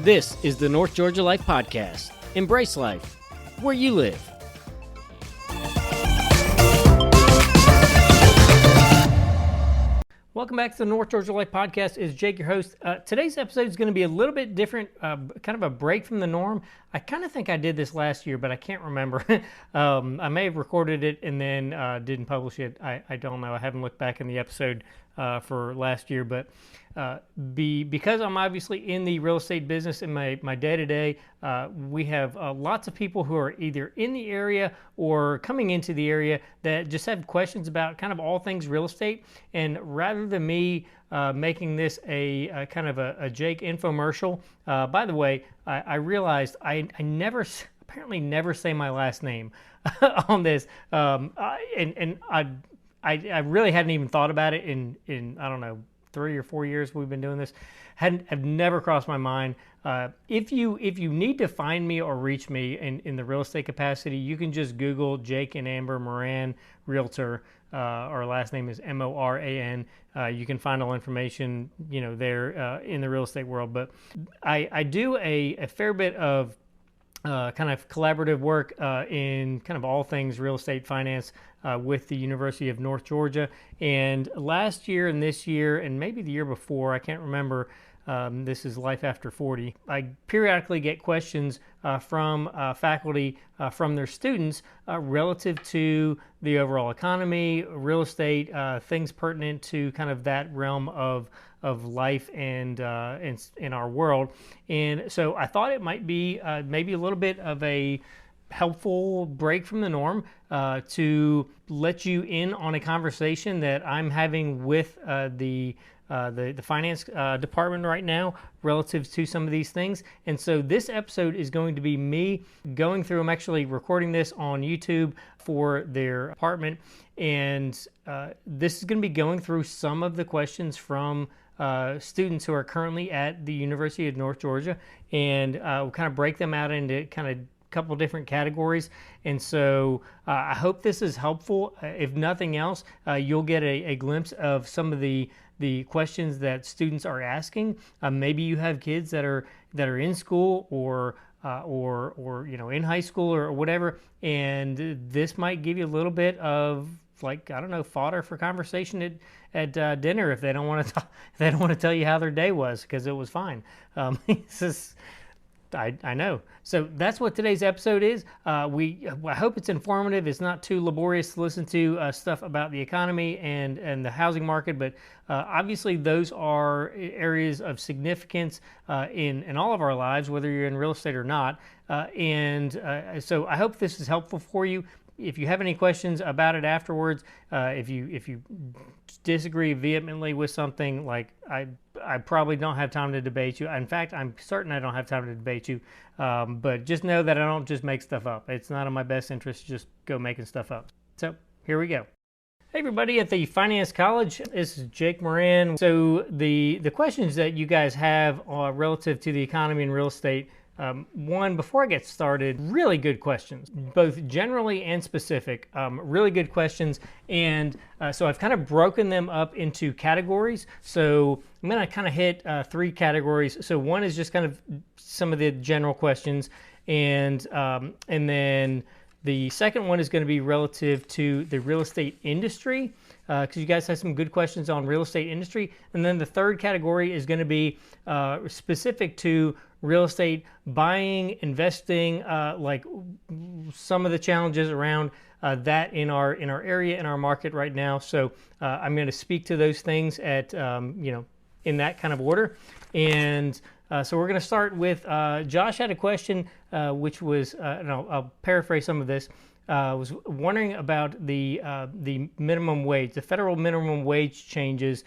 This is the North Georgia Life Podcast. Embrace life where you live. Welcome back to the North Georgia Life Podcast. It's Jake, your host. Today's episode is going to be a little bit different, kind of a break from the norm. I kind of think I did this last year, but I can't remember. I may have recorded it and then didn't publish it. I don't know. I haven't looked back in the episode for last year, but because I'm obviously in the real estate business in my day-to-day, we have lots of people who are either in the area or coming into the area that just have questions about kind of all things real estate. And rather than me making this a kind of a Jake infomercial, by the way, I realized I apparently never say my last name on this, and I really hadn't even thought about it in I don't know, 3 or 4 years we've been doing this. Have never crossed my mind. If you need to find me or reach me in the real estate capacity, you can just Google Jake and Amber Moran Realtor. Our last name is Moran. You can find all information, there in the real estate world. But I do a fair bit of kind of collaborative work in kind of all things real estate finance with the University of North Georgia. And last year and this year and maybe the year before, I can't remember, this is Life After 40, I periodically get questions from faculty, from their students relative to the overall economy, real estate, things pertinent to kind of that realm of life and in our world. And so I thought it might be maybe a little bit of a helpful break from the norm to let you in on a conversation that I'm having with the finance department right now relative to some of these things. And so this episode is going to be me going through, I'm actually recording this on YouTube for their department, and this is going to be going through some of the questions from students who are currently at the University of North Georgia, and we'll kind of break them out into kind of couple different categories. And so I hope this is helpful. If nothing else, you'll get a glimpse of some of the questions that students are asking. Maybe you have kids that are in school or in high school or whatever, and this might give you a little bit of, like, I don't know, fodder for conversation at dinner if they don't want to tell you how their day was because it was fine. I know. So that's what today's episode is. I hope it's informative. It's not too laborious to listen to stuff about the economy and the housing market, but obviously those are areas of significance in all of our lives, whether you're in real estate or not. So I hope this is helpful for you. If you have any questions about it afterwards, if you disagree vehemently with something, like I probably don't have time to debate you. In fact, I'm certain I don't have time to debate you. But just know that I don't just make stuff up. It's not in my best interest to just go making stuff up. So here we go. Hey everybody at the Finance College, this is Jake Moran. So the questions that you guys have relative to the economy and real estate, one, before I get started, really good questions, both generally and specific, really good questions. And so I've kind of broken them up into categories. So I'm going to kind of hit 3 categories. So one is just kind of some of the general questions. And then the second one is going to be relative to the real estate industry, because you guys have some good questions on real estate industry. And then the third category is going to be specific to real estate buying, investing, like some of the challenges around that in our area, in our market right now. So I'm going to speak to those things at in that kind of order. And so we're going to start with Josh had a question, which was, and I'll paraphrase some of this. Was wondering about the minimum wage, the federal minimum wage changes.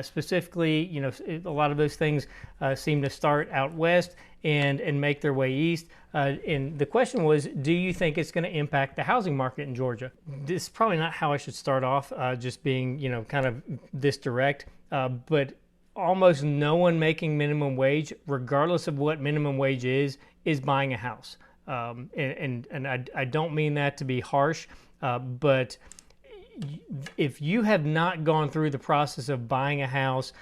Specifically, a lot of those things seem to start out west and make their way east. And the question was, do you think it's going to impact the housing market in Georgia? This is probably not how I should start off, just being, kind of this direct. But almost no one making minimum wage, regardless of what minimum wage is buying a house. And I don't mean that to be harsh, but if you have not gone through the process of buying a house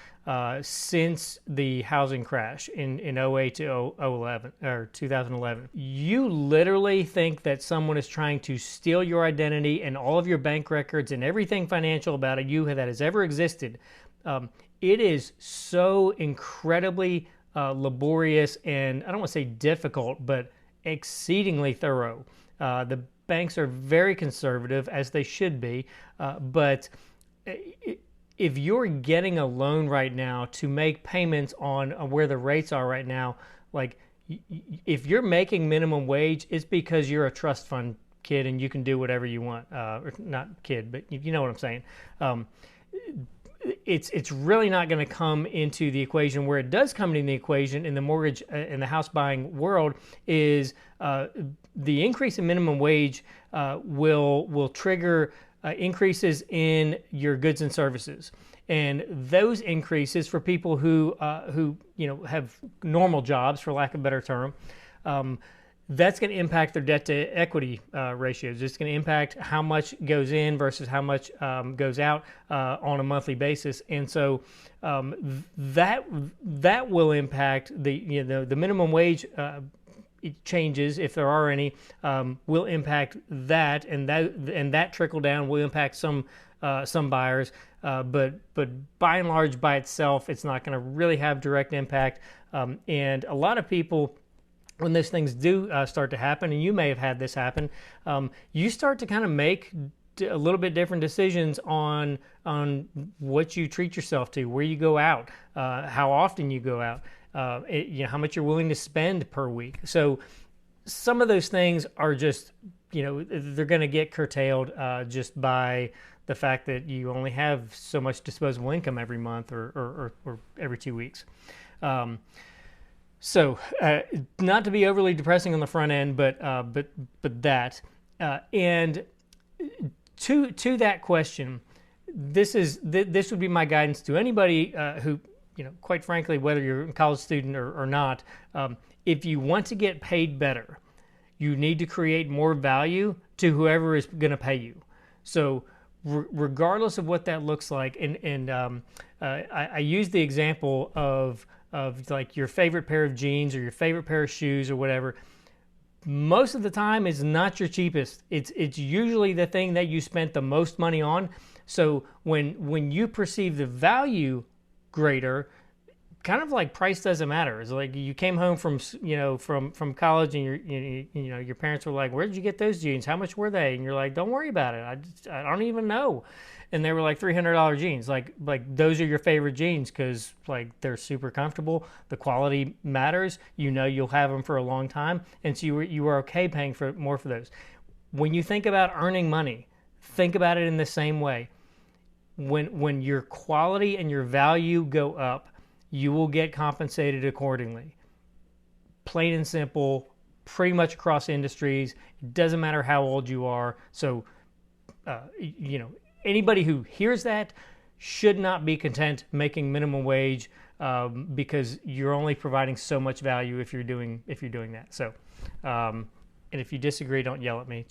since the housing crash in '08 to 11 or 2011, you literally think that someone is trying to steal your identity and all of your bank records and everything financial about you that has ever existed. It is so incredibly laborious and I don't want to say difficult, but exceedingly thorough. The banks are very conservative, as they should be, but if you're getting a loan right now to make payments on where the rates are right now, like if you're making minimum wage, it's because you're a trust fund kid and you can do whatever you want. Or not kid, but you know what I'm saying. It's really not going to come into the equation. Where it does come into the equation in the mortgage in the house buying world is the increase in minimum wage will trigger increases in your goods and services, and those increases for people who have normal jobs, for lack of a better term. That's going to impact their debt to equity ratios. It's going to impact how much goes in versus how much goes out on a monthly basis, and so that will impact the minimum wage changes, if there are any, will impact that, and that trickle down will impact some buyers, but by and large, by itself, it's not going to really have direct impact, and a lot of people, when those things do start to happen, and you may have had this happen, you start to kind of make a little bit different decisions on what you treat yourself to, where you go out, how often you go out, how much you're willing to spend per week. So some of those things are just, they're going to get curtailed just by the fact that you only have so much disposable income every month or every 2 weeks. So, not to be overly depressing on the front end, but that, and to that question, this would be my guidance to anybody who, quite frankly, whether you're a college student or not, if you want to get paid better, you need to create more value to whoever is going to pay you. So, regardless of what that looks like, and I use the example of like your favorite pair of jeans or your favorite pair of shoes or whatever. Most of the time it's not your cheapest. It's usually the thing that you spent the most money on. So when you perceive the value greater, kind of like price doesn't matter. It's like you came home from college and your parents were like, "Where did you get those jeans? How much were they?" And you're like, "Don't worry about it. I don't even know." And they were like $300 jeans. Like those are your favorite jeans because like they're super comfortable. The quality matters. You'll have them for a long time, and so you were okay paying more for those. When you think about earning money, think about it in the same way. When your quality and your value go up, you will get compensated accordingly. Plain and simple, pretty much across industries. It doesn't matter how old you are. So, anybody who hears that should not be content making minimum wage because you're only providing so much value if you're doing that. So, and if you disagree, don't yell at me.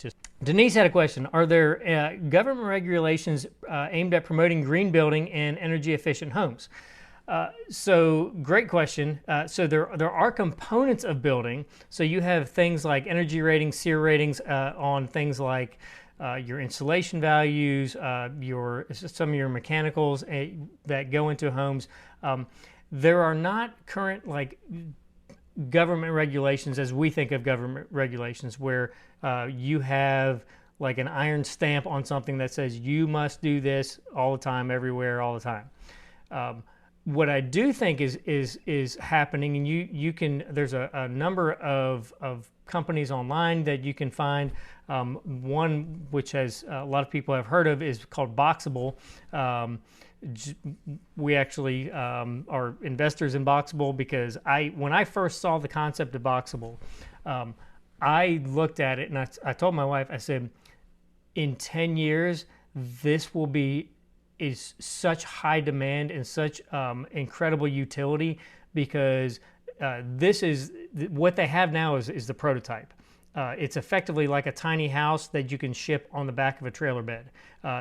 Denise had a question. Are there government regulations aimed at promoting green building and energy efficient homes? So great question. So there are components of building. So you have things like energy ratings, SEER ratings on things like your insulation values, some of your mechanicals that go into homes. There are not current government regulations as we think of government regulations where you have like an iron stamp on something that says you must do this all the time, everywhere, all the time. What I do think is happening, and you can, there's a number of companies online that you can find. One which has a lot of people have heard of is called Boxable. We actually are investors in Boxable because when I first saw the concept of Boxable, I looked at it and I told my wife, I said, in 10 years, this will be is such high demand and such incredible utility because this is what they have now is the prototype. It's effectively like a tiny house that you can ship on the back of a trailer bed.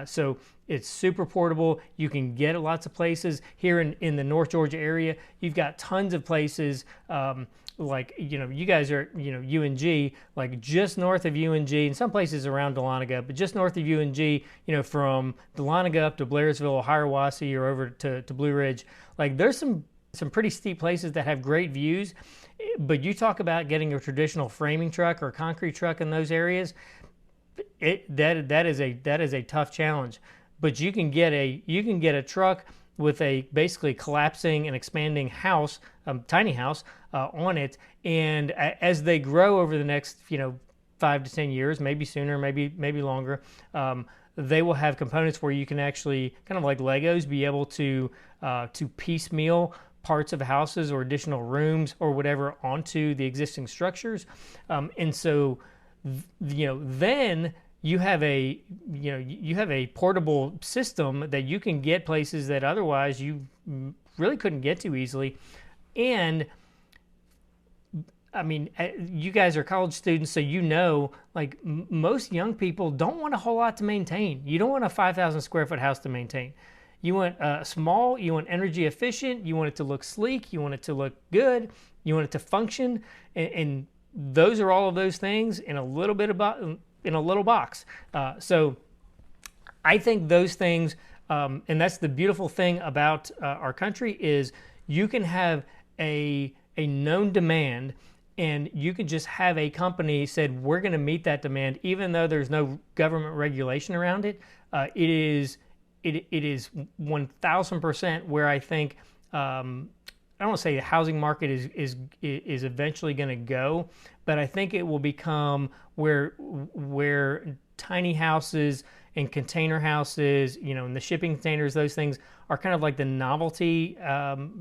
So it's super portable. You can get it lots of places. Here in the North Georgia area, you've got tons of places. Like, you guys are, UNG, like just north of UNG, and some places around Dahlonega, but just north of UNG, from Dahlonega up to Blairsville or Hiawassee or over to Blue Ridge, like there's some pretty steep places that have great views. But you talk about getting a traditional framing truck or a concrete truck in those areas, that is a tough challenge. But you can get a truck with a basically collapsing and expanding house, tiny house on it, and as they grow over the next 5 to 10 years, maybe sooner, maybe longer, they will have components where you can actually, kind of like Legos, be able to piecemeal parts of houses or additional rooms or whatever onto the existing structures, and so then you have a portable system that you can get places that otherwise you really couldn't get to easily. And I mean, you guys are college students, so like most young people don't want a whole lot to maintain. You don't want a 5,000 square foot house to maintain. You want small, you want energy efficient, you want it to look sleek, you want it to look good, you want it to function, and those are all of those things in a little box. So I think those things, and that's the beautiful thing about our country, is you can have a known demand, and you can just have a company said, we're going to meet that demand, even though there's no government regulation around it. It is 1,000% where I think, I don't want to say the housing market is eventually going to go, but I think it will become where tiny houses and container houses, and the shipping containers, those things are kind of like the novelty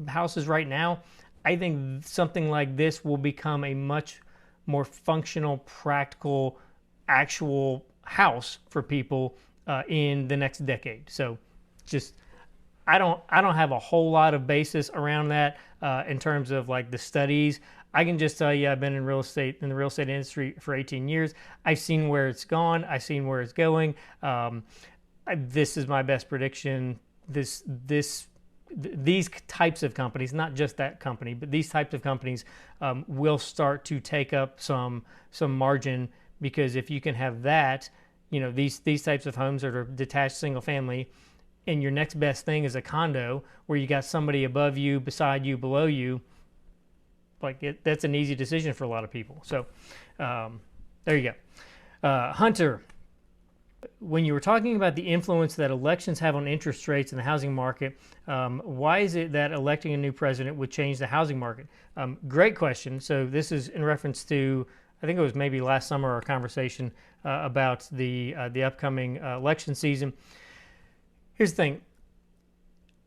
houses right now. I think something like this will become a much more functional, practical, actual house for people in the next decade. So just I don't have a whole lot of basis around that in terms of like the studies. I can just tell you I've been in the real estate industry for 18 years. I've seen where it's gone. I've seen where it's going. This is my best prediction. These types of companies, not just that company, but these types of companies will start to take up some margin, because if you can have that, these types of homes that are detached single family, and your next best thing is a condo where you got somebody above you, beside you, below you, that's an easy decision for a lot of people. So there you go. Hunter, when you were talking about the influence that elections have on interest rates in the housing market, why is it that electing a new president would change the housing market? Great question. So this is in reference to, I think it was maybe last summer, our conversation about the upcoming election season. Here's the thing.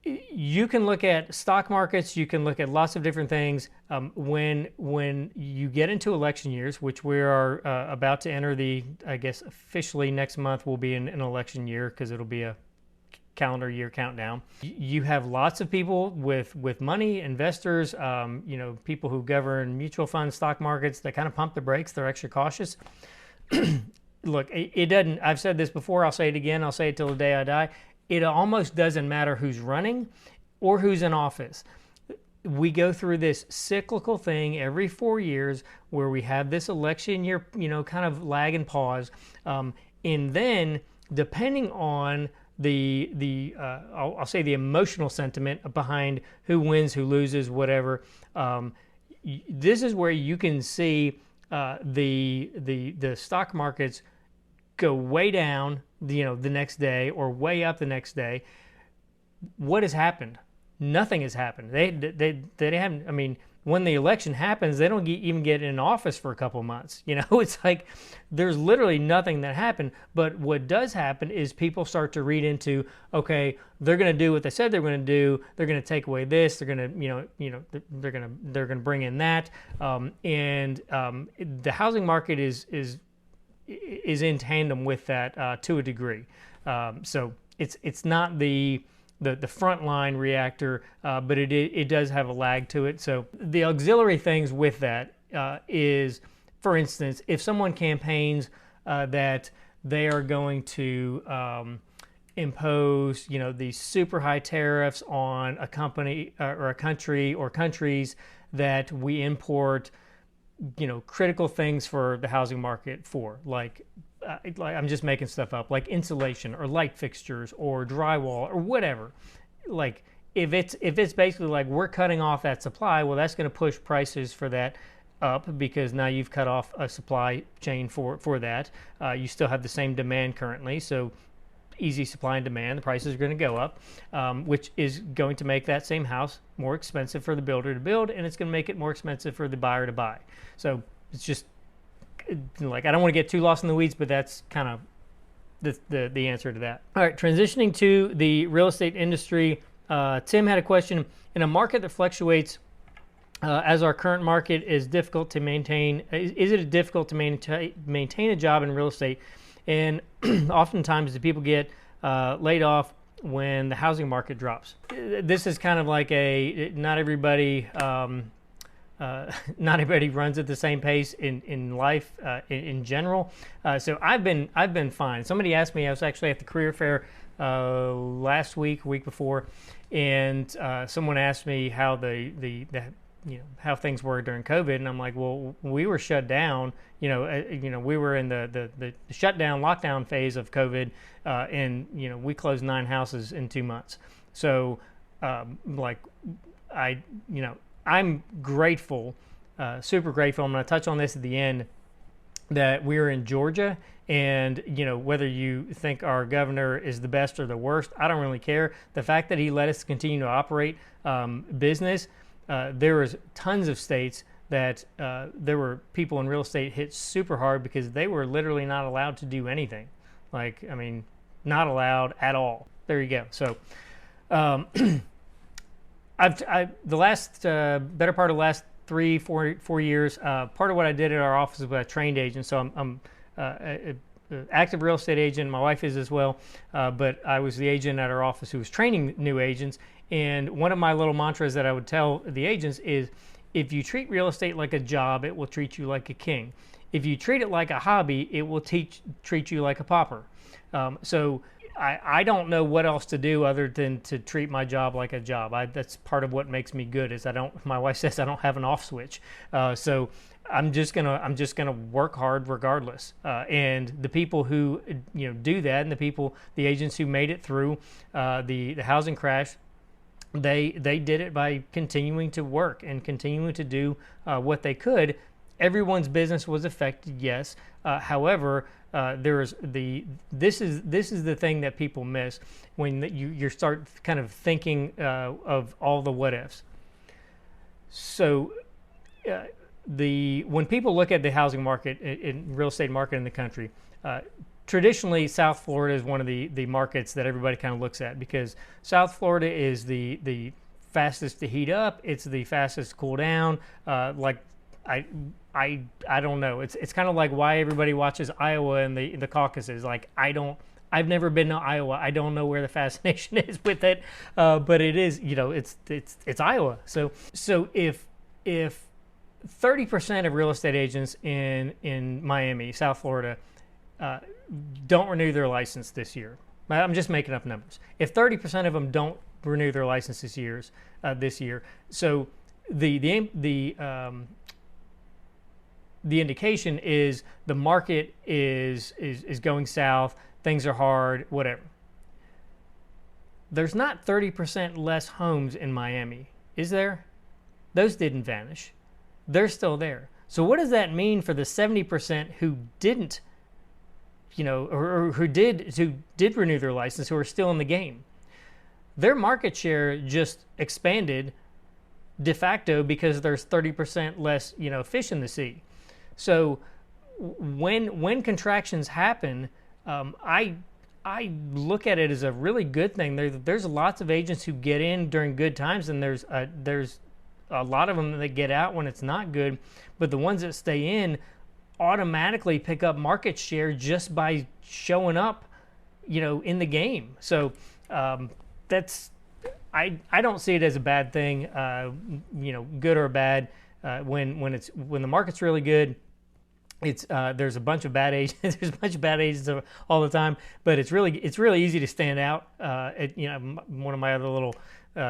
You can look at stock markets, you can look at lots of different things. When you get into election years, which we are about to enter I guess officially next month will be an election year, because it'll be a calendar year countdown. You have lots of people with money, investors, people who govern mutual funds, stock markets, that kind of pump the brakes. They're extra cautious. Look, it doesn't, I've said this before, I'll say it again, I'll say it till the day I die. It almost doesn't matter who's running or who's in office. We go through this cyclical thing every 4 years where we have this election year, kind of lag and pause. And then depending on I'll say the emotional sentiment behind who wins, who loses, whatever, this is where you can see the stock markets go way down, the next day, or way up the next day. What has happened? Nothing has happened. They haven't. I mean, when the election happens, they don't even get in office for a couple months. It's like there's literally nothing that happened. But what does happen is people start to read into, okay, they're going to do what they said they're going to do. They're going to take away this. They're going to, they're going to bring in that. And the housing market is in tandem with that to a degree. So it's not the frontline reactor, but it does have a lag to it. So the auxiliary things with that is for instance, if someone campaigns that they are going to impose, these super high tariffs on a company or a country or countries that we import, critical things for the housing market for, like I'm just making stuff up, like insulation or light fixtures or drywall or whatever. Like if it's basically like we're cutting off that supply, well, that's going to push prices for that up because now you've cut off a supply chain for that. You still have the same demand currently, so easy supply and demand, the prices are going to go up, which is going to make that same house more expensive for the builder to build, and it's going to make it more expensive for the buyer to buy. So it's just like, I don't want to get too lost in the weeds, but that's kind of the answer to that. All right, transitioning to the real estate industry, Tim had a question. In a market that fluctuates as our current market is difficult to maintain, is it difficult to maintain a job in real estate? And oftentimes the people get laid off when the housing market drops. This is kind of like not everybody runs at the same pace in life in general. So I've been fine. Somebody asked me, I was actually at the career fair last week, week before, and someone asked me how how things were during COVID, and I'm like, well, we were shut down. We were in the shutdown, lockdown phase of COVID, and we closed 9 houses in 2 months. So, I'm grateful, super grateful. I'm going to touch on this at the end, that we're in Georgia, and whether you think our governor is the best or the worst, I don't really care. The fact that he let us continue to operate business. There was tons of states that there were people in real estate hit super hard because they were literally not allowed to do anything. Not allowed at all. There you go. So, the last better part of the last 3-4 years, part of what I did at our office was I trained agents. So I'm an active real estate agent. My wife is as well, but I was the agent at our office who was training new agents. And one of my little mantras that I would tell the agents is, if you treat real estate like a job, it will treat you like a king. If you treat it like a hobby, it will treat you like a pauper. So I don't know what else to do other than to treat my job like a job. That's part of what makes me good. Is my wife says I don't have an off switch. So I'm just gonna work hard regardless. And the people who do that, and the agents who made it through the housing crash, they did it by continuing to work and continuing to do what they could. Everyone's business was affected, yes. However, this is the thing that people miss when you start kind of thinking of all the what ifs. So when people look at the housing market in real estate market in the country, traditionally South Florida is one of the markets that everybody kind of looks at, because South Florida is the fastest to heat up. It's the fastest to cool down. I don't know. It's kind of like why everybody watches Iowa and the caucuses. Like I've never been to Iowa. I don't know where the fascination is with it, but it is. It's Iowa. So if 30% of real estate agents in Miami, South Florida, don't renew their license this year. I'm just making up numbers. If 30% of them don't renew their license this year, so the indication is the market is going south. Things are hard. Whatever. There's not 30% less homes in Miami, is there? Those didn't vanish. They're still there. So what does that mean for the 70% who didn't? Or who did renew their license, who are still in the game? Their market share just expanded de facto because there's 30% less, fish in the sea. So when contractions happen, I look at it as a really good thing. There's lots of agents who get in during good times, and there's a lot of them that get out when it's not good. But the ones that stay in automatically pick up market share just by showing up, in the game. So that's I don't see it as a bad thing, good or bad. When the market's really good, It's there's a bunch of bad agents. There's a bunch of bad agents all the time, but it's really easy to stand out. One of my other little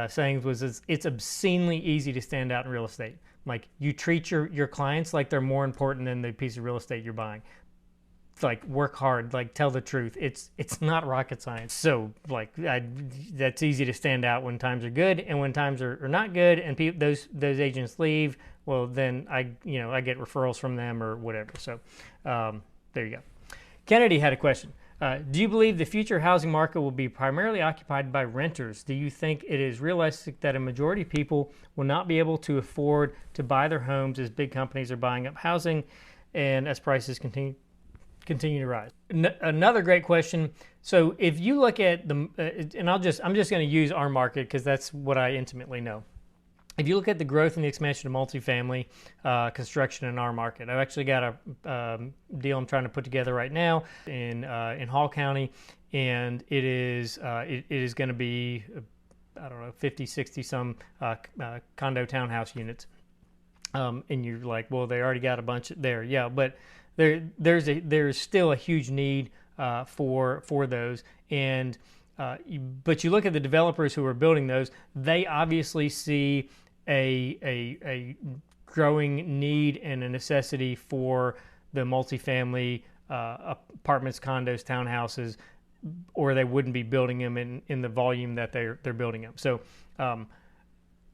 sayings was it's obscenely easy to stand out in real estate. Like, you treat your clients like they're more important than the piece of real estate you're buying. Like, work hard, like, tell the truth. It's not rocket science. So, like, that's easy to stand out when times are good, and when times are not good, and those agents leave. Well, then I get referrals from them or whatever. So there you go. Kennedy had a question. Do you believe the future housing market will be primarily occupied by renters? Do you think it is realistic that a majority of people will not be able to afford to buy their homes as big companies are buying up housing and as prices continue to rise? Another great question. So if you look at and I'm just going to use our market because that's what I intimately know. If you look at the growth and the expansion of multifamily construction in our market, I've actually got a deal I'm trying to put together right now in Hall County, and it is going to be, I don't know, 50, 60 some condo townhouse units. And you're like, well, they already got a bunch there. Yeah, but there's still a huge need for those. And but you look at the developers who are building those, they obviously see a growing need and a necessity for the multifamily apartments, condos, townhouses, or they wouldn't be building them in the volume that they're building them. So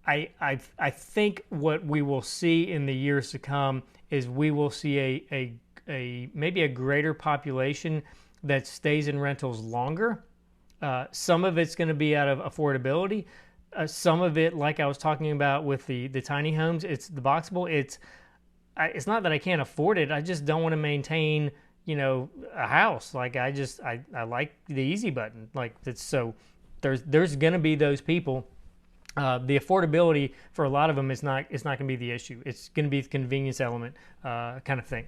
I think what we will see in the years to come is we will see a maybe a greater population that stays in rentals longer. Some of it's going to be out of affordability. Some of it, like I was talking about with the tiny homes, it's the boxable. It's not that I can't afford it. I just don't want to maintain, a house. Like, I like the easy button. Like, so there's going to be those people. The affordability for a lot of them is not going to be the issue. It's going to be the convenience element kind of thing.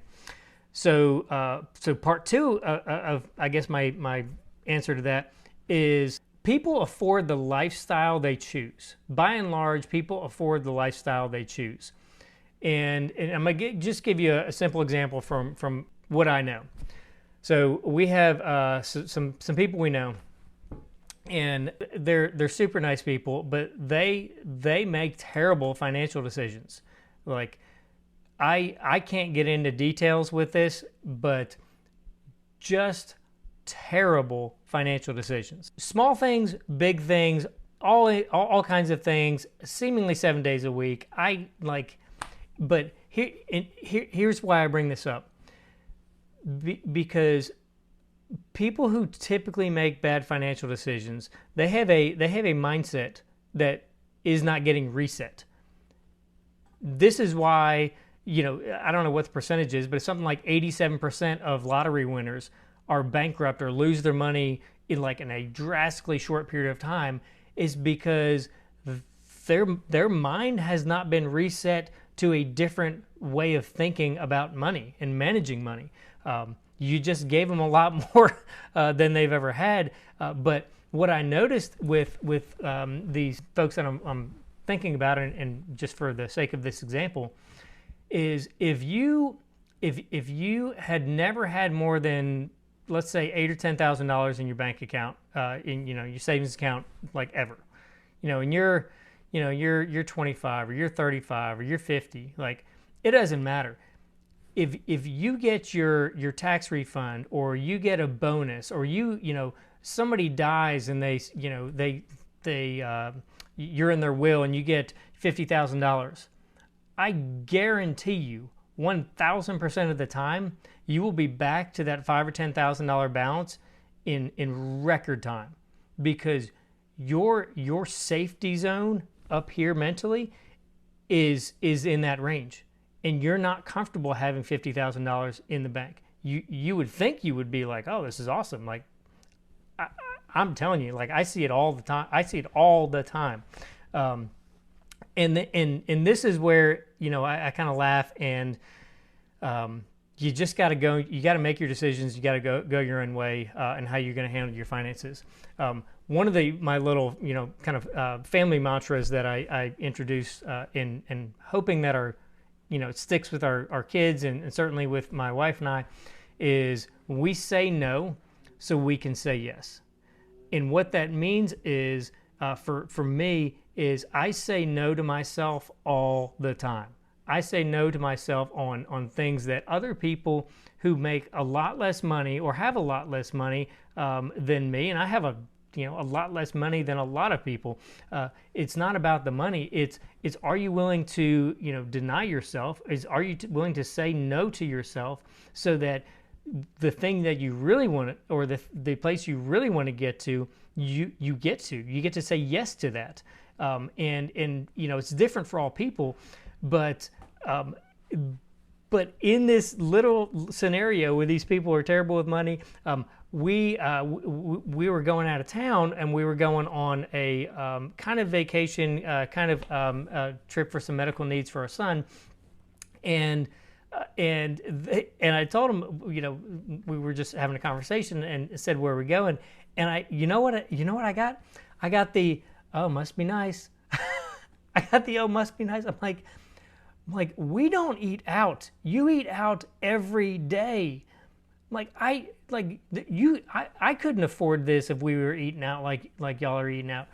So part two of I guess my answer to that is, people afford the lifestyle they choose. By and large, people afford the lifestyle they choose. And I'm going to just give you a simple example from what I know. So we have some people we know, and they're super nice people, but they make terrible financial decisions. Like, I can't get into details with this, but just terrible financial decisions. Small things, big things, all kinds of things, seemingly 7 days a week. But here's why I bring this up. Because people who typically make bad financial decisions, they have a mindset that is not getting reset. This is why, I don't know what the percentage is, but it's something like 87% of lottery winners are bankrupt or lose their money in a drastically short period of time, is because their mind has not been reset to a different way of thinking about money and managing money. You just gave them a lot more than they've ever had. But what I noticed with these folks that I'm thinking about, and just for the sake of this example, is if you had never had more than, let's say, $8,000 or $10,000 in your bank account, in your savings account, like ever, and you're 25 or you're 35 or you're 50, like, it doesn't matter. If you get your tax refund, or you get a bonus, or somebody dies and you're in their will and you get $50,000, I guarantee you 1,000% of the time you will be back to that $5,000 or $10,000 balance in record time, because your safety zone up here mentally is in that range, and you're not comfortable having $50,000 in the bank. You would think you would be like, oh, this is awesome. Like, I'm telling you, like, I see it all the time. And this is where, I kind of laugh, and you just got to go. You got to make your decisions. You got to go your own way, and how you're going to handle your finances. One of my little, kind of family mantras that I introduce in hoping that our it sticks with our kids and certainly with my wife and I, is we say no so we can say yes. And what that means is, for me, is I say no to myself all the time. I say no to myself on things that other people who make a lot less money or have a lot less money than me, and I have a lot less money than a lot of people. It's not about the money. It's are you willing to deny yourself? Are you willing to say no to yourself so that the thing that you really want, or the place you really want to get to, you get to say yes to that. And it's different for all people, but in this little scenario where these people are terrible with money, we were going out of town, and we were going on a kind of vacation, trip for some medical needs for our son, and I told him, we were just having a conversation and said where we're going, and you know what I got? I got the oh must be nice. I got the oh must be nice. I'm like, we don't eat out. You eat out every day. I couldn't afford this if we were eating out like y'all are eating out.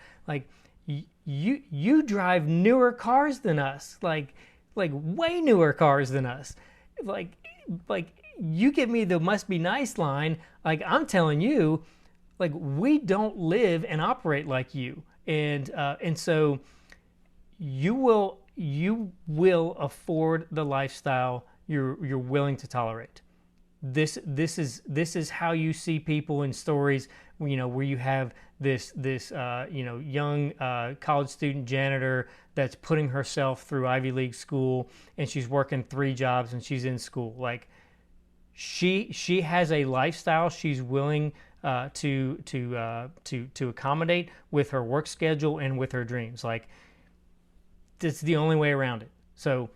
You drive newer cars than us, like way newer cars than us. Like you give me the must be nice line. I'm telling you, we don't live and operate like you, and so you will afford the lifestyle you're willing to tolerate. This is how you see people in stories, where you have this young college student janitor that's putting herself through Ivy League school, and she's working 3 jobs and she's in school. She has a lifestyle she's willing to accommodate with her work schedule and with her dreams. It's the only way around it. So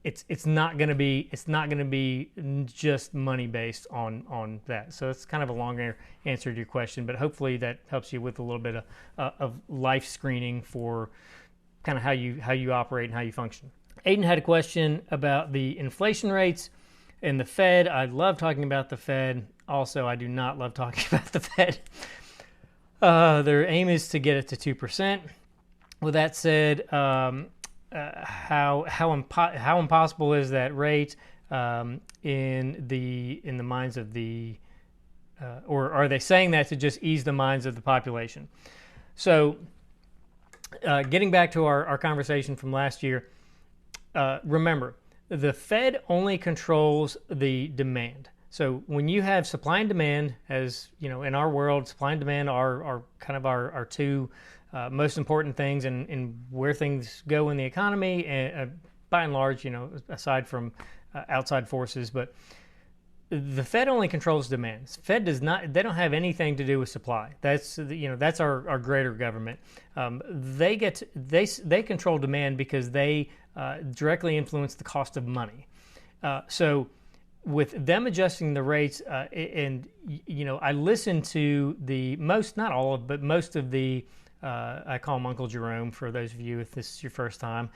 it's not going to be just money based on that. So it's kind of a longer answer to your question, but hopefully that helps you with a little bit of life screening for kind of how you operate and how you function. Aiden had a question about the inflation rates and the Fed. I love talking about the Fed. Also, I do not love talking about the Fed. Their aim is to get it to 2%. With that said, how impossible is that rate in the minds of the, or are they saying that to just ease the minds of the population? So, getting back to our conversation from last year, remember, the Fed only controls the demand. So when you have supply and demand, as in our world, supply and demand are kind of our two most important things in where things go in the economy, and by and large, aside from outside forces. But the Fed only controls demand. Fed does not. They don't have anything to do with supply. That's our greater government. They control demand because they directly influence the cost of money. So with them adjusting the rates, and I listened to not all of, but most of the. I call him Uncle Jerome for those of you if this is your first time.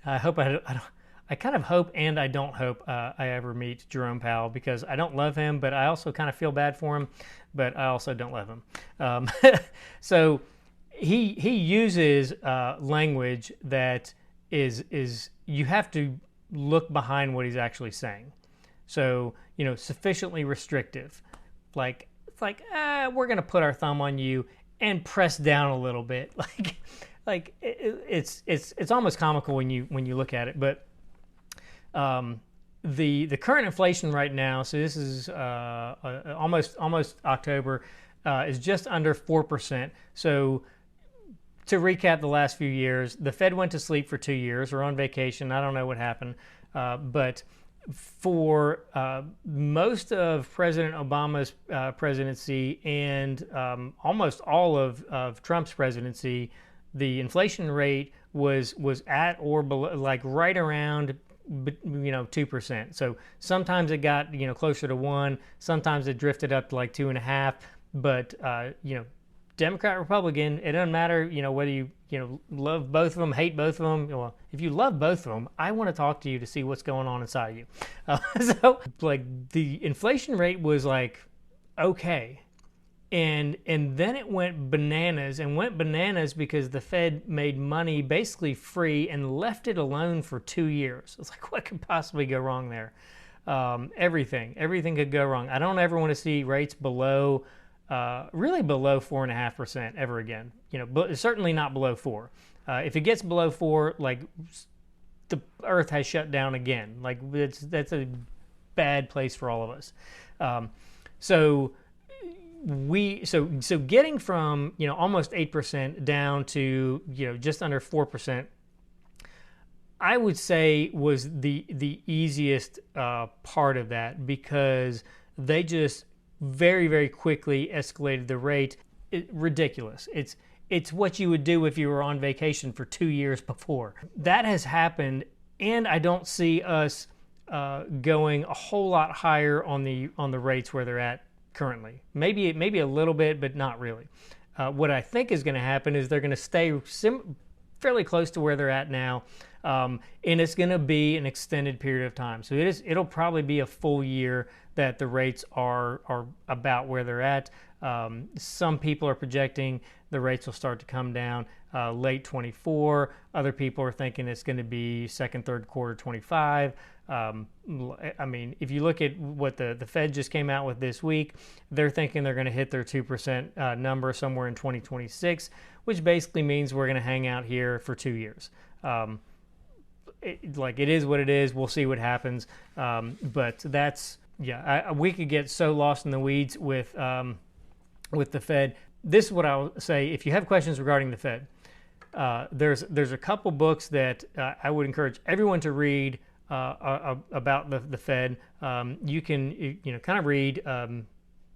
I hope I kind of hope and I don't hope I ever meet Jerome Powell, because I don't love him, but I also kind of feel bad for him, but I also don't love him. So he uses language that is you have to look behind what he's actually saying. So sufficiently restrictive, it's like we're gonna put our thumb on you and press down a little bit, it's almost comical when you look at it. But the current inflation right now, so this is almost October, is just under 4%. So to recap the last few years, the Fed went to sleep for 2 years or on vacation. I don't know what happened, but for most of President Obama's presidency and almost all of Trump's presidency, the inflation rate was at or below, right around 2%. So sometimes it got closer to 1, sometimes it drifted up to 2.5, but Democrat, Republican, it doesn't matter, whether you love both of them, hate both of them. Well, if you love both of them, I want to talk to you to see what's going on inside of you. So like the inflation rate was like, okay. And then it went bananas because the Fed made money basically free and left it alone for 2 years. It's like, what could possibly go wrong there? Everything could go wrong. I don't ever want to see rates below, really below 4.5% ever again. But certainly not below 4. If it gets below 4, like the Earth has shut down again. Like that's a bad place for all of us. So getting from almost 8% down to just under 4%, I would say was the easiest part of that, because they just very, very quickly escalated the rate. Ridiculous. It's what you would do if you were on vacation for 2 years before. That has happened, and I don't see us going a whole lot higher on the rates where they're at currently. Maybe a little bit, but not really. What I think is going to happen is they're going to stay fairly close to where they're at now, and it's going to be an extended period of time. So it'll probably be a full year that the rates are about where they're at. Some people are projecting the rates will start to come down late 24. Other people are thinking it's going to be second, third quarter 25. I mean, if you look at what the Fed just came out with this week, they're thinking they're going to hit their 2% number somewhere in 2026, which basically means we're going to hang out here for 2 years. It is what it is. We'll see what happens. But that's, we could get so lost in the weeds with the Fed. This is what I'll say. If you have questions regarding the Fed, there's a couple books that I would encourage everyone to read about the Fed. You can kind of read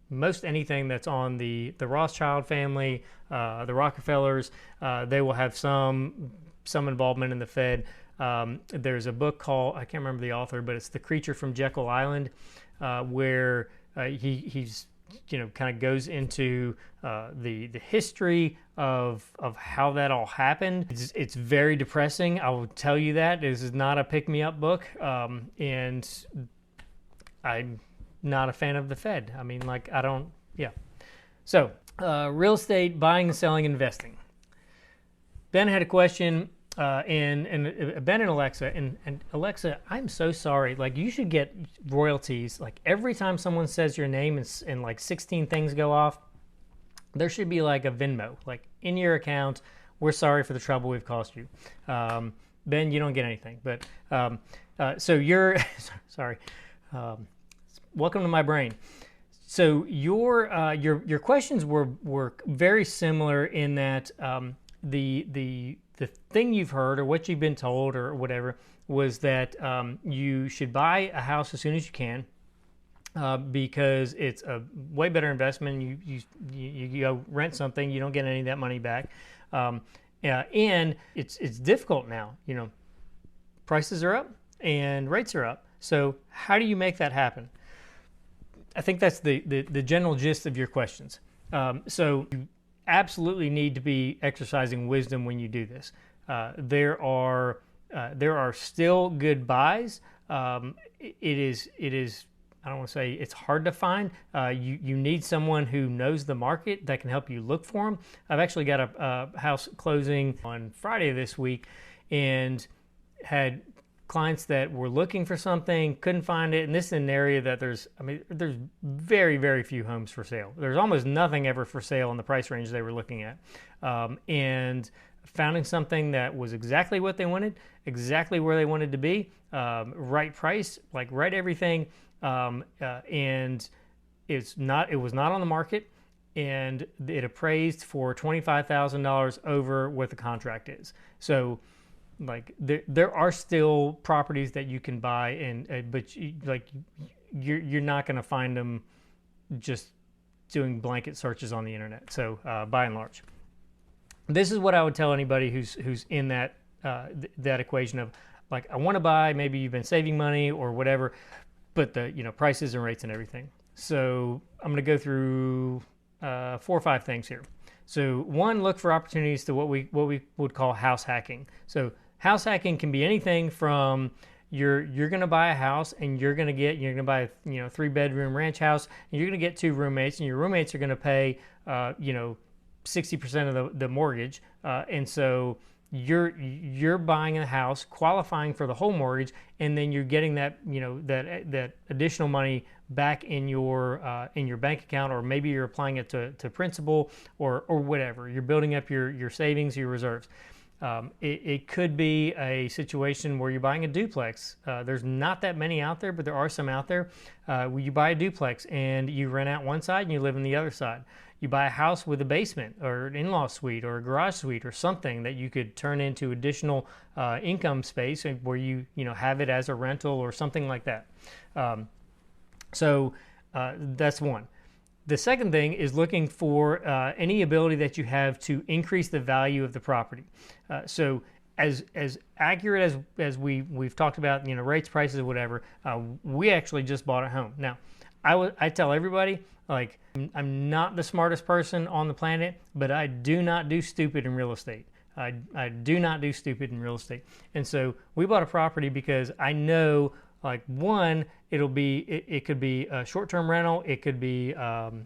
most anything that's on the Rothschild family, the Rockefellers. They will have some involvement in the Fed. There's a book called, I can't remember the author, but it's The Creature from Jekyll Island, where he's kind of goes into the history of how that all happened. It's very depressing. I will tell you that. This is not a pick-me-up book, and I'm not a fan of the Fed. I mean, So, real estate, buying and selling, investing. Ben had a question, and Ben and Alexa, and Alexa, I'm so sorry. Like, you should get royalties. Like, every time someone says your name and like 16 things go off, there should be like a Venmo, like in your account. We're sorry for the trouble we've caused you. Ben, you don't get anything, but so you're sorry. Welcome to my brain. So your questions were very similar in that the thing you've heard or what you've been told or whatever was that you should buy a house as soon as you can, because it's a way better investment. You go rent something, you don't get any of that money back, and it's difficult now. Prices are up and rates are up. So how do you make that happen? I think that's the general gist of your questions. So you absolutely need to be exercising wisdom when you do this. There are still good buys. It is I don't want to say it's hard to find. You need someone who knows the market that can help you look for them. I've actually got a house closing on Friday this week, and had clients that were looking for something, couldn't find it, and this is an area that there's very, very few homes for sale. There's almost nothing ever for sale in the price range they were looking at, and finding something that was exactly what they wanted, exactly where they wanted to be, right price, like right everything, and it was not on the market, and it appraised for $25,000 over what the contract is. So like there are still properties that you can buy, and but you're not going to find them just doing blanket searches on the internet. So by and large, this is what I would tell anybody who's in that equation of like, I want to buy. Maybe you've been saving money or whatever, but the prices and rates and everything. So I'm going to go through 4 or 5 things here. So one, look for opportunities to what we would call house hacking. So house hacking can be anything from you're going to buy a house and you're going to buy a 3-bedroom ranch house, and you're going to get 2 roommates, and your roommates are going to pay 60% of the mortgage, and so you're buying a house, qualifying for the whole mortgage, and then you're getting that that additional money back in your bank account, or maybe you're applying it to principal or whatever. You're building up your savings, your reserves. It could be a situation where you're buying a duplex. There's not that many out there, but there are some out there. Where you buy a duplex and you rent out one side and you live on the other side. You buy a house with a basement or an in-law suite or a garage suite or something that you could turn into additional income space, where you have it as a rental or something like that. So that's one. The second thing is looking for any ability that you have to increase the value of the property. So as accurate as we've talked about, rates, prices, whatever, we actually just bought a home. Now, I tell everybody, like, I'm not the smartest person on the planet, but I do not do stupid in real estate. I do not do stupid in real estate. And so we bought a property because I know, like, one, it could be a short-term rental. It could be rental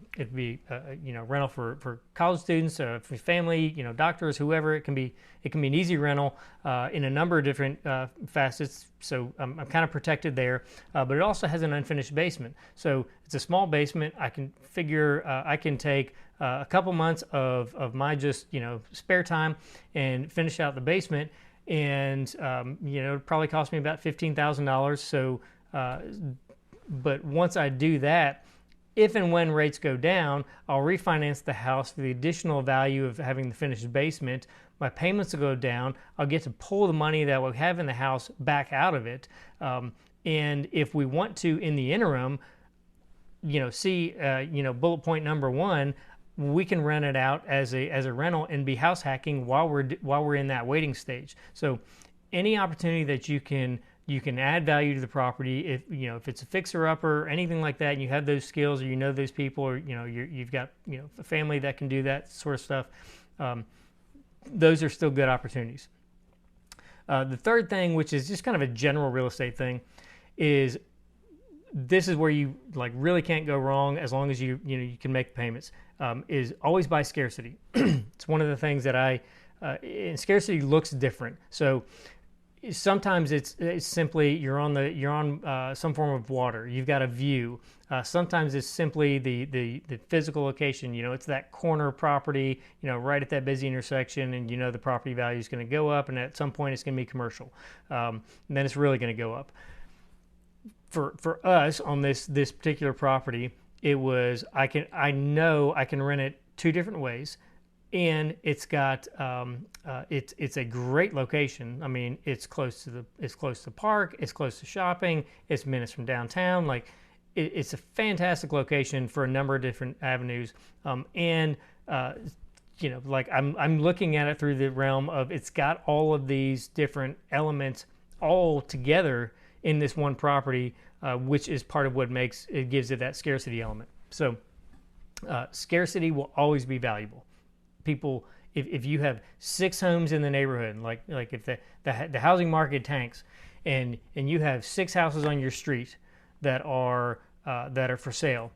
for college students, for family, doctors, whoever. It can be an easy rental in a number of different facets. So I'm kind of protected there. But it also has an unfinished basement. So it's a small basement. I can figure I can take a couple months of my just spare time and finish out the basement. And it probably cost me about $15,000. So, but once I do that, if and when rates go down, I'll refinance the house for the additional value of having the finished basement. My payments will go down. I'll get to pull the money that we have in the house back out of it. And if we want to, in the interim, bullet point number 1. We can rent it out as a rental and be house hacking while we're in that waiting stage. So any opportunity that you can add value to the property, if it's a fixer upper or anything like that, and you have those skills, or those people, or you've got a family that can do that sort of stuff, those are still good opportunities. The third thing, which is just kind of a general real estate thing, is this is where you really can't go wrong as long as you can make the payments. Is always buy scarcity. It's one of the things that and scarcity looks different. So sometimes it's simply you're on some form of water. You've got a view. Sometimes it's simply the physical location. It's that corner property, right at that busy intersection, and the property value is going to go up, and at some point it's going to be commercial. And then it's really going to go up. For us on this particular property, it was I know I can rent it 2 different ways, and it's got it's a great location. I mean, it's close to the park, it's close to shopping, it's minutes from downtown. It's a fantastic location for a number of different avenues, I'm looking at it through the realm of it's got all of these different elements all together in this one property, which is part of what gives it that scarcity element. So scarcity will always be valuable. People, if you have 6 homes in the neighborhood, like if the housing market tanks, and you have 6 houses on your street that are for sale,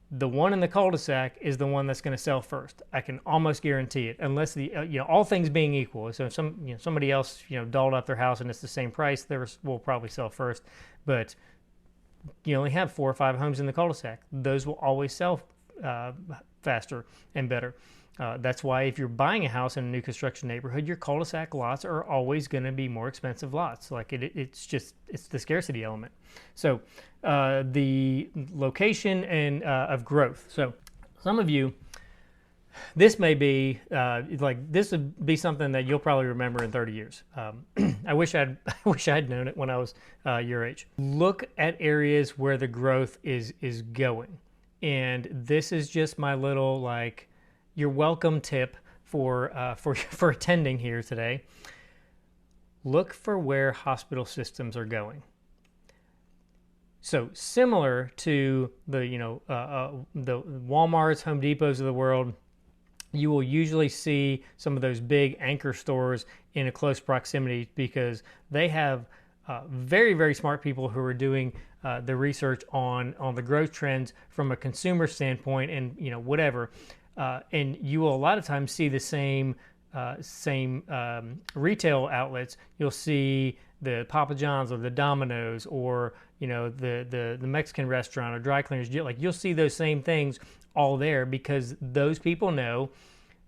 the one in the cul-de-sac is the one that's going to sell first. I can almost guarantee it, unless all things being equal. So if somebody else dolled up their house and it's the same price, theirs will probably sell first. But you only have 4 or 5 homes in the cul-de-sac. Those will always sell faster and better. That's why if you're buying a house in a new construction neighborhood, your cul-de-sac lots are always going to be more expensive lots. It's the scarcity element. So the location and of growth. So some of you, this may be this would be something that you'll probably remember in 30 years. I wish I'd known it when I was your age. Look at areas where the growth is going, and this is just my little your welcome tip for attending here today. Look for where hospital systems are going. So similar to the Walmarts, Home Depots of the world, you will usually see some of those big anchor stores in a close proximity because they have very, very smart people who are doing the research on the growth trends from a consumer standpoint, and whatever. And you will a lot of times see the same retail outlets. You'll see the Papa John's or the Domino's or the Mexican restaurant or dry cleaners. You'll see those same things all there because those people know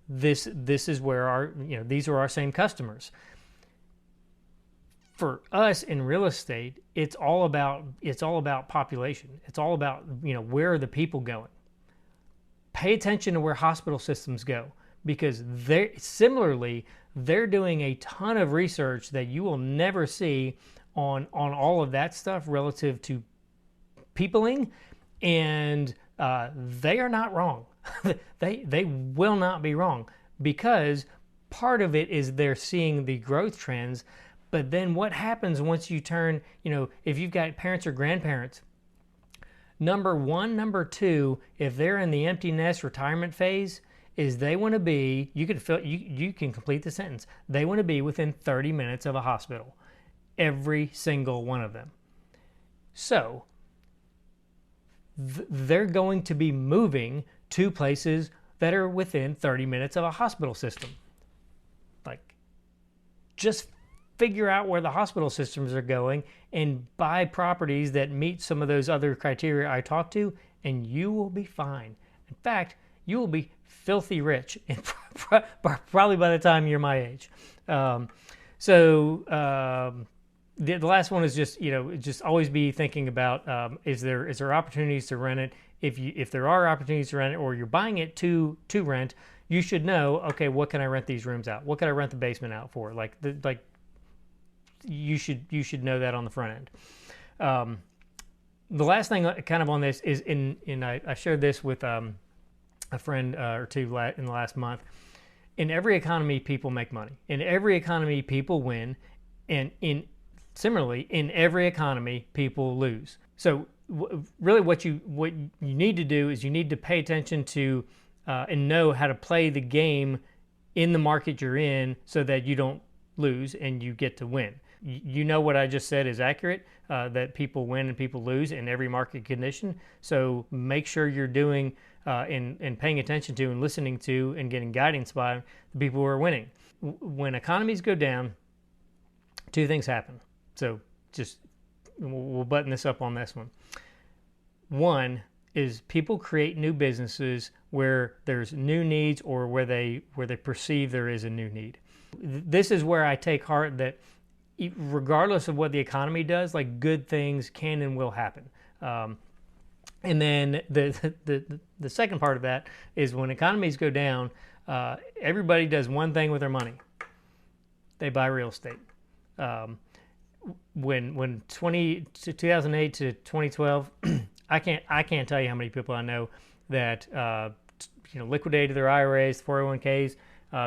this is where these are our same customers. For us in real estate, it's all about population. It's all about where are the people going. Pay attention to where hospital systems go because they're doing a ton of research that you will never see on all of that stuff relative to peopling, and they are not wrong. they will not be wrong because part of it is they're seeing the growth trends. But then what happens once you turn, if you've got parents or grandparents, number one, number two, if they're in the empty nest retirement phase, is they want to be, you can complete the sentence, they want to be within 30 minutes of a hospital, every single one of them. So they're going to be moving to places that are within 30 minutes of a hospital system. Just figure out where the hospital systems are going and buy properties that meet some of those other criteria I talked to, and you will be fine. In fact, you will be filthy rich probably by the time you're my age. The last one is just always be thinking about is there opportunities to rent it. If there are opportunities to rent it, or you're buying it to rent, you should know, okay, what can I rent these rooms out? What can I rent the basement out for? You should know that on the front end. The last thing kind of on this is I shared this with a friend or two in the last month. In every economy, people make money. In every economy, people win, and similarly, in every economy, people lose. So really, what you need to do is you need to pay attention to and know how to play the game in the market you're in, so that you don't lose and you get to win. What I just said is accurate, that people win and people lose in every market condition. So make sure you're doing and paying attention to and listening to and getting guidance by the people who are winning. When economies go down, two things happen. So we'll button this up on this one. One is people create new businesses where there's new needs, or where they perceive there is a new need. This is where I take heart that regardless of what the economy does, good things can and will happen. And then the second part of that is when economies go down, everybody does one thing with their money. They buy real estate. When 2008 to 2012, I can't tell you how many people I know that liquidated their IRAs, 401ks,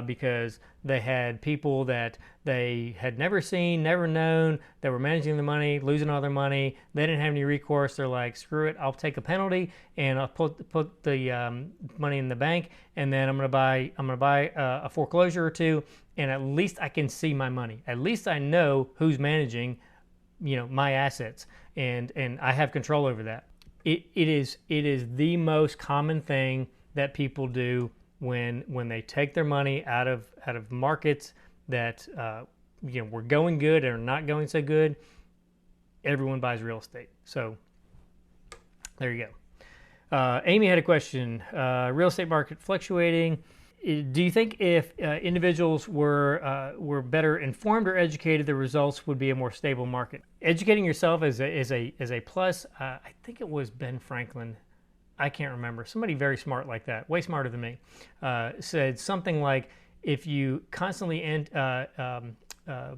because they had people that they had never seen, never known, that were managing the money, losing all their money. They didn't have any recourse. They're like, screw it, I'll take a penalty and I'll put the money in the bank, and then I'm gonna buy a foreclosure or two, and at least I can see my money. At least I know who's managing, my assets, and I have control over that. It is the most common thing that people do when they take their money out of markets that were going good or not going so good. Everyone buys real estate. So there you go. Amy had a question. Real estate market fluctuating. Do you think if individuals were better informed or educated, the results would be a more stable market? Educating yourself is a plus. I think it was Ben Franklin. I can't remember. Somebody very smart like that, way smarter than me, said something like, if you constantly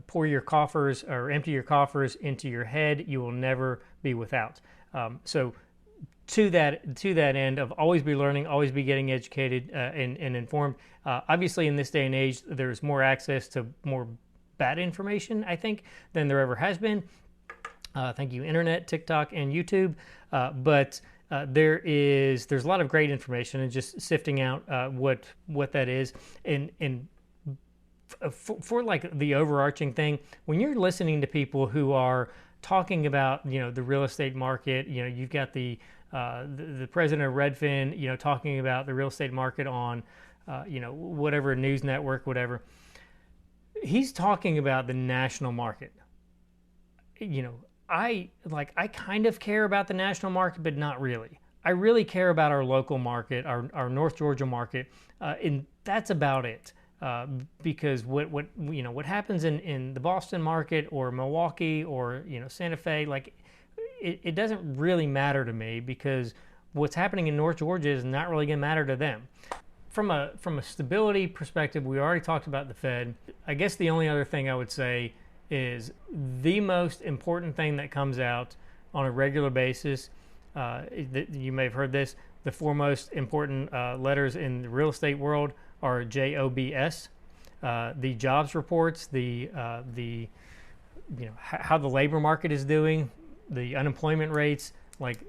pour your coffers or empty your coffers into your head, you will never be without. So to that end of always be learning, always be getting educated and informed. Obviously, in this day and age, there's more access to more bad information, I think, than there ever has been. Thank you, Internet, TikTok, and YouTube. But there's a lot of great information, and just sifting out what that is, and for like the overarching thing, when you're listening to people who are talking about the real estate market, you've got the president of Redfin, talking about the real estate market on whatever news network, whatever. He's talking about the national market. I kind of care about the national market, but not really. I really care about our local market, our North Georgia market, and that's about it. Because what happens in the Boston market or Milwaukee or Santa Fe, like it doesn't really matter to me, because what's happening in North Georgia is not really going to matter to them. From a stability perspective, we already talked about the Fed. I guess the only other thing I would say is the most important thing that comes out on a regular basis. You may have heard this. The four most important letters in the real estate world are JOBS. The jobs reports, how the labor market is doing, the unemployment rates, like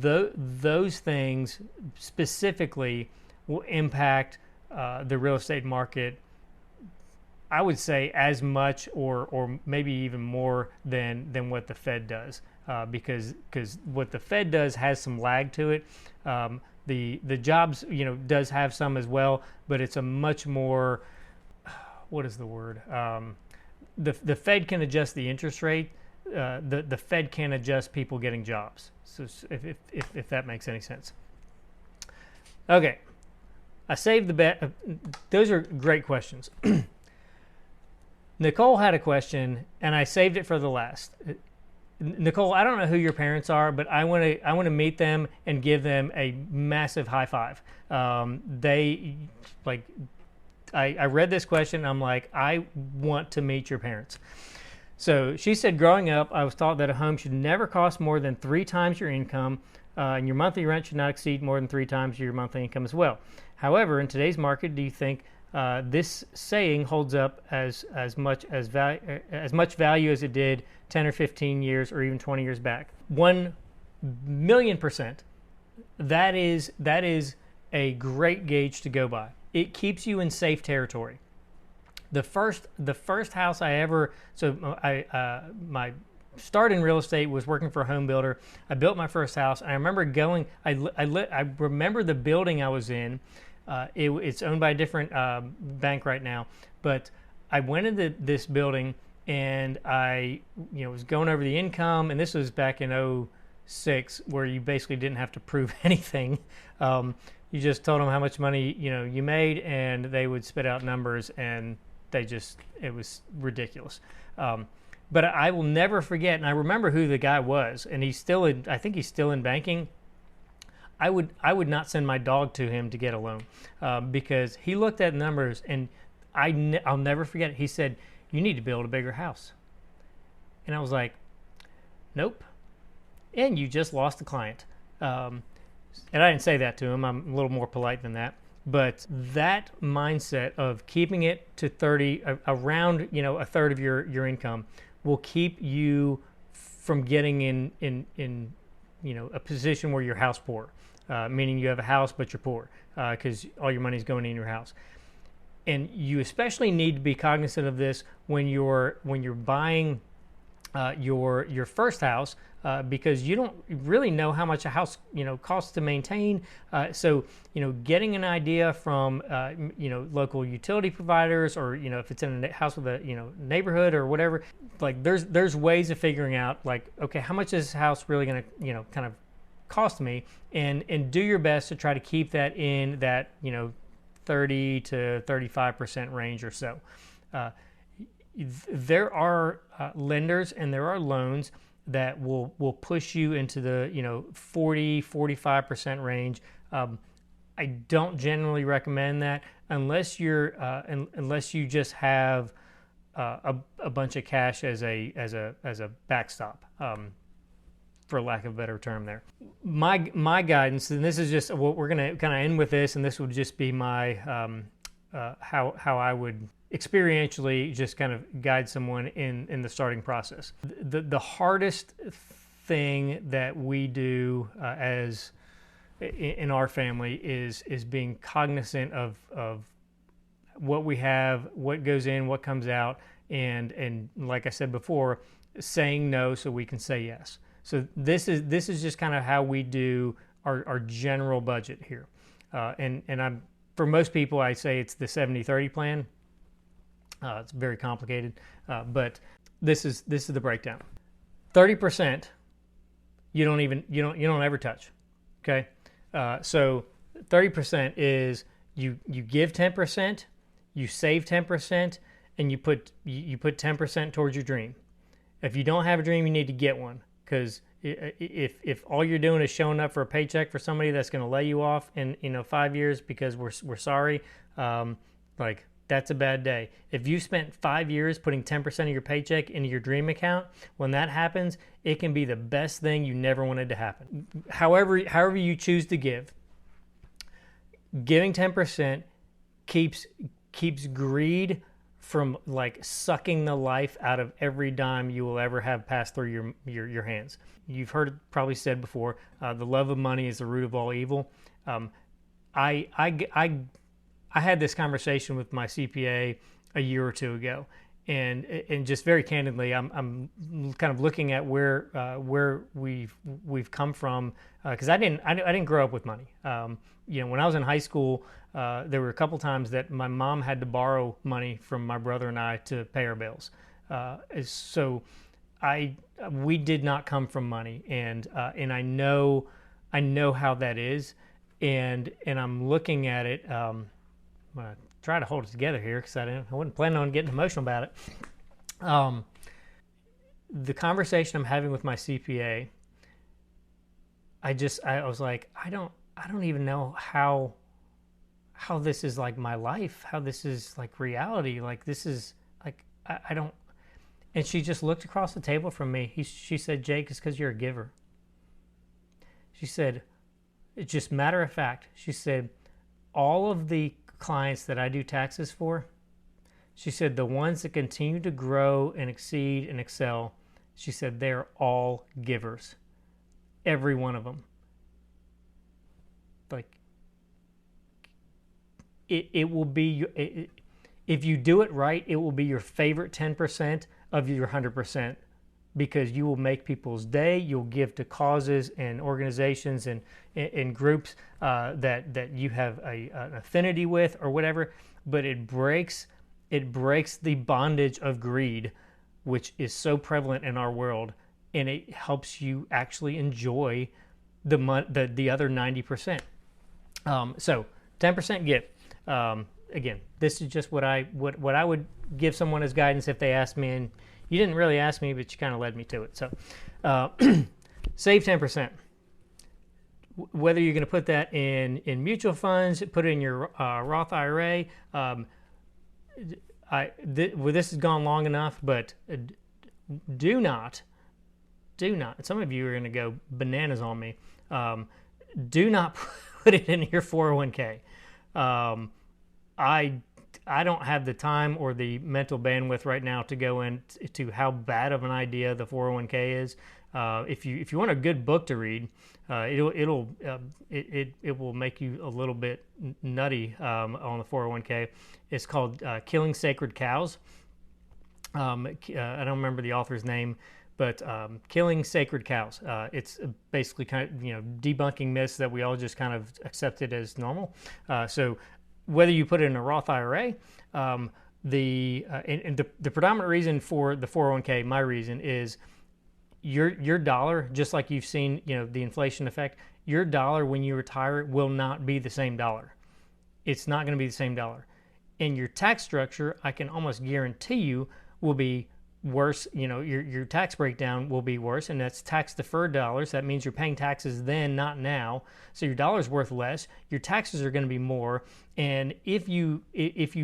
those things specifically will impact the real estate market, I would say, as much or maybe even more than what the Fed does, because what the Fed does has some lag to it. The jobs does have some as well, but it's a much more, what is the word? The Fed can adjust the interest rate. The Fed can't adjust people getting jobs. So if that makes any sense. Okay, I saved the bet. Those are great questions. Nicole had a question, and I saved it for the last. Nicole, I don't know who your parents are, but I want to meet them and give them a massive high five. I read this question, and I'm like, I want to meet your parents. So she said, growing up, I was taught that a home should never cost more than 3 times your income, and your monthly rent should not exceed more than 3 times your monthly income as well. However, in today's market, do you think this saying holds up as much value as it did 10 or 15 years or even 20 years back? 1,000,000%. That is a great gauge to go by. It keeps you in safe territory. The first house my start in real estate was working for a home builder. I built my first house, and I remember I remember the building I was in. It's owned by a different bank right now, but I went into this building, and I was going over the income, and this was back in 2006, where you basically didn't have to prove anything. You just told them how much money you made, and they would spit out numbers, and it was ridiculous. But I will never forget, and I remember who the guy was, and I think he's still in banking. I would not send my dog to him to get a loan, because he looked at numbers, and I'll never forget it. He said, "You need to build a bigger house." And I was like, "Nope." And you just lost a client. And I didn't say that to him. I'm a little more polite than that. But that mindset of keeping it to 30, around a third of your income, will keep you from getting in a position where you're house poor, meaning you have a house but you're poor, because all your money's going in your house. And you especially need to be cognizant of this when you're buying your first house, because you don't really know how much a house costs to maintain. So getting an idea from local utility providers, or if it's in a house with a neighborhood or whatever, like there's ways of figuring out, like, okay, how much is this house really going to kind of cost me, and do your best to try to keep that in that 30 to 35% range or so. There are lenders and there are loans that will push you into the 40-45% range. I don't generally recommend that unless you just have a bunch of cash as a backstop, for lack of a better term there. My guidance, and this is just what we're going to kind of end with this, and this would just be my how I would experientially just kind of guide someone in the starting process. The hardest thing that we do as in our family is being cognizant of what we have, what goes in, what comes out, and like I said before, saying no so we can say yes. So this is just kind of how we do our general budget here. And I'm, for most people, I say it's the 70-30 plan. It's very complicated, but this is the breakdown. 30% you don't ever touch. Okay, so 30% is you give 10%, you save 10%, and you put 10% towards your dream. If you don't have a dream, you need to get one, because if all you're doing is showing up for a paycheck for somebody that's going to lay you off in 5 years because we're sorry, like, that's a bad day. If you spent 5 years putting 10% of your paycheck into your dream account, when that happens, it can be the best thing you never wanted to happen. However you choose to give, giving 10% keeps greed from like sucking the life out of every dime you will ever have pass through your hands. You've heard it probably said before, the love of money is the root of all evil. I had this conversation with my CPA a year or two ago, and just very candidly, I'm kind of looking at where we've come from, because I didn't grow up with money. When I was in high school, there were a couple times that my mom had to borrow money from my brother and I to pay our bills. So we did not come from money, and I know how that is, and I'm looking at it. I'm gonna try to hold it together here because I wasn't planning on getting emotional about it. The conversation I'm having with my CPA, I was like, I don't even know how this is like my life, how this is like reality, like this is like I don't. And she just looked across the table from me. She said, Jake, it's because you're a giver. She said, it's just matter of fact. She said, all of the clients that I do taxes for, she said, the ones that continue to grow and exceed and excel, she said, they're all givers. Every one of them. Like, it will be, if you do it right, it will be your favorite 10% of your 100%, because you will make people's day. You'll give to causes and organizations and groups that you have an affinity with or whatever. But it breaks the bondage of greed, which is so prevalent in our world, and it helps you actually enjoy the other 90%. So 10% give. Again, this is just what I would give someone as guidance if they asked me, and you didn't really ask me, but you kind of led me to it. So save 10%. Whether you're going to put that in mutual funds, put it in your Roth IRA. This has gone long enough, but do not. Some of you are going to go bananas on me. Do not put it in your 401k. I don't have the time or the mental bandwidth right now to go into how bad of an idea the 401k is. If you want a good book to read, it will make you a little bit nutty on the 401k. It's called Killing Sacred Cows. I don't remember the author's name, but Killing Sacred Cows. It's basically kind of debunking myths that we all just kind of accepted as normal. So whether you put it in a Roth IRA, the predominant reason for the 401k, my reason, is your dollar, just like you've seen, the inflation effect, your dollar when you retire will not be the same dollar. It's not going to be the same dollar. And your tax structure, I can almost guarantee you, will be worse. Your tax breakdown will be worse, and that's tax deferred dollars. That means you're paying taxes then, not now. So your dollar's worth less. Your taxes are going to be more. And if you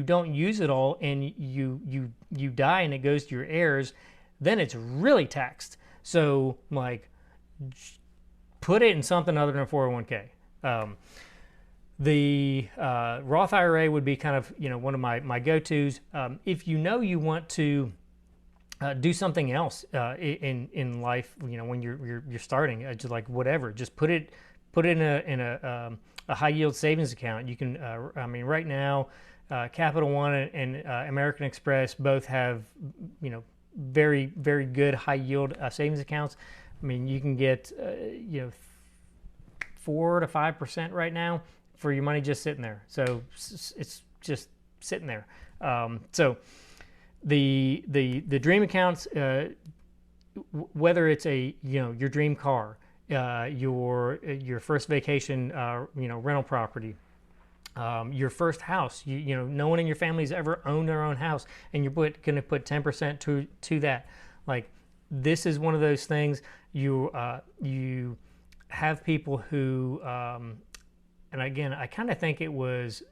don't use it all and you die and it goes to your heirs, then it's really taxed. So like, put it in something other than a 401k. The Roth IRA would be kind of one of my go-tos. If you want to do something else in life, when you're starting, just like whatever, just put it put it in a high yield savings account. You can, right now, Capital One and American Express both have, very, very good high yield savings accounts. I mean, you can get, 4 to 5% right now for your money just sitting there. So it's just sitting there. So the dream accounts, whether it's your dream car, your first vacation, rental property, your first house, no one in your family has ever owned their own house, and you're going to put 10% to that. Like, this is one of those things. You have people who, and again, I kind of think it was,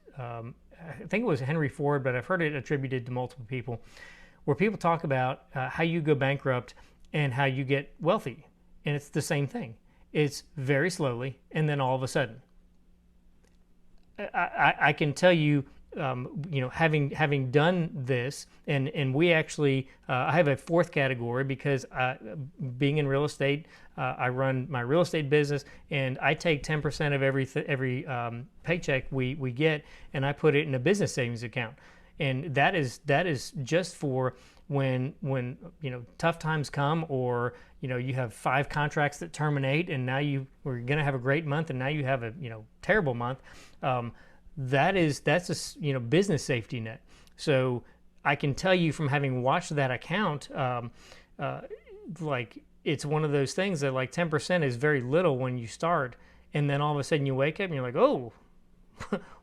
Henry Ford, but I've heard it attributed to multiple people, where people talk about how you go bankrupt and how you get wealthy, and it's the same thing. It's very slowly, and then all of a sudden. I can tell you, having done this, and we actually, I have a fourth category because being in real estate, I run my real estate business, and I take 10% of every paycheck we get, and I put it in a business savings account, and that is just for when tough times come, or you have 5 contracts that terminate, and now we're going to have a great month, and now you have a terrible month. That's a business safety net. So I can tell you from having watched that account, like, it's one of those things that, like, 10% is very little when you start, and then all of a sudden you wake up and you're like, oh,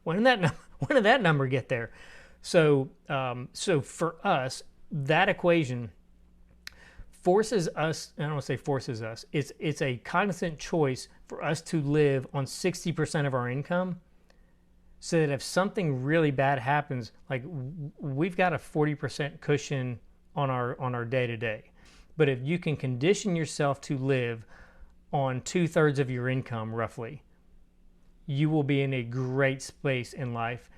when did that number get there? So for us, that equation forces us, I don't want to say forces us, it's a cognizant choice for us to live on 60% of our income, so that if something really bad happens, like, we've got a 40% cushion on our day-to-day. But if you can condition yourself to live on 2/3 of your income, roughly, you will be in a great space in life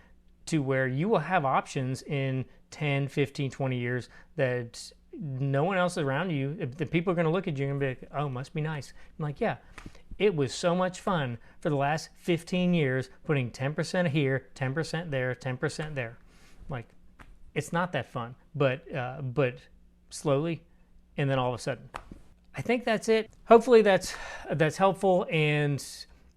to where you will have options in 10, 15, 20 years that no one else around you, the people are going to look at you and be like, oh, must be nice. I'm like, yeah, it was so much fun for the last 15 years putting 10% here, 10% there, 10% there. Like, it's not that fun, but slowly, and then all of a sudden. I think that's it. Hopefully that's helpful, and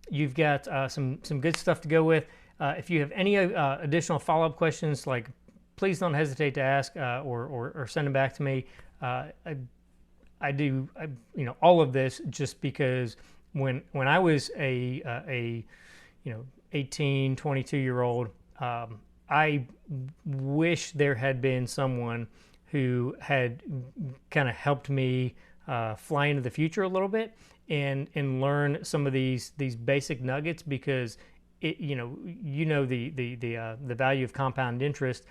you've got some good stuff to go with. If you have any additional follow-up questions, like, please don't hesitate to ask or send them back to me. I do all of this just because when I was a 18, 22-year-old, I wish there had been someone who had kind of helped me fly into the future a little bit and learn some of these basic nuggets, because the value of compound interest.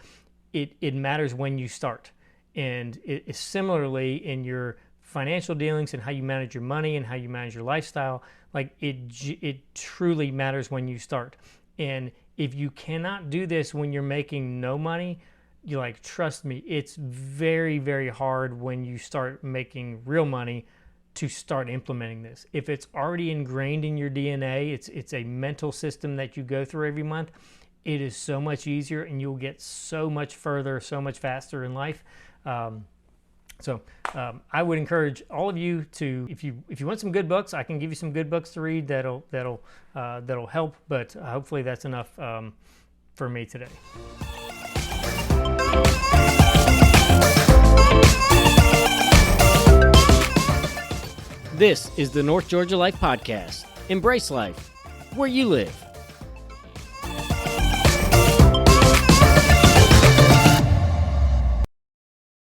It matters when you start, and it similarly in your financial dealings and how you manage your money and how you manage your lifestyle. Like, it truly matters when you start. And if you cannot do this when you're making no money, trust me, it's very, very hard when you start making real money to start implementing this. If it's already ingrained in your DNA, it's a mental system that you go through every month, it is so much easier, and you'll get so much further, so much faster in life. So I would encourage all of you to, if you want some good books, I can give you some good books to read that'll help. But hopefully that's enough for me today. This is the North Georgia Life Podcast. Embrace life where you live.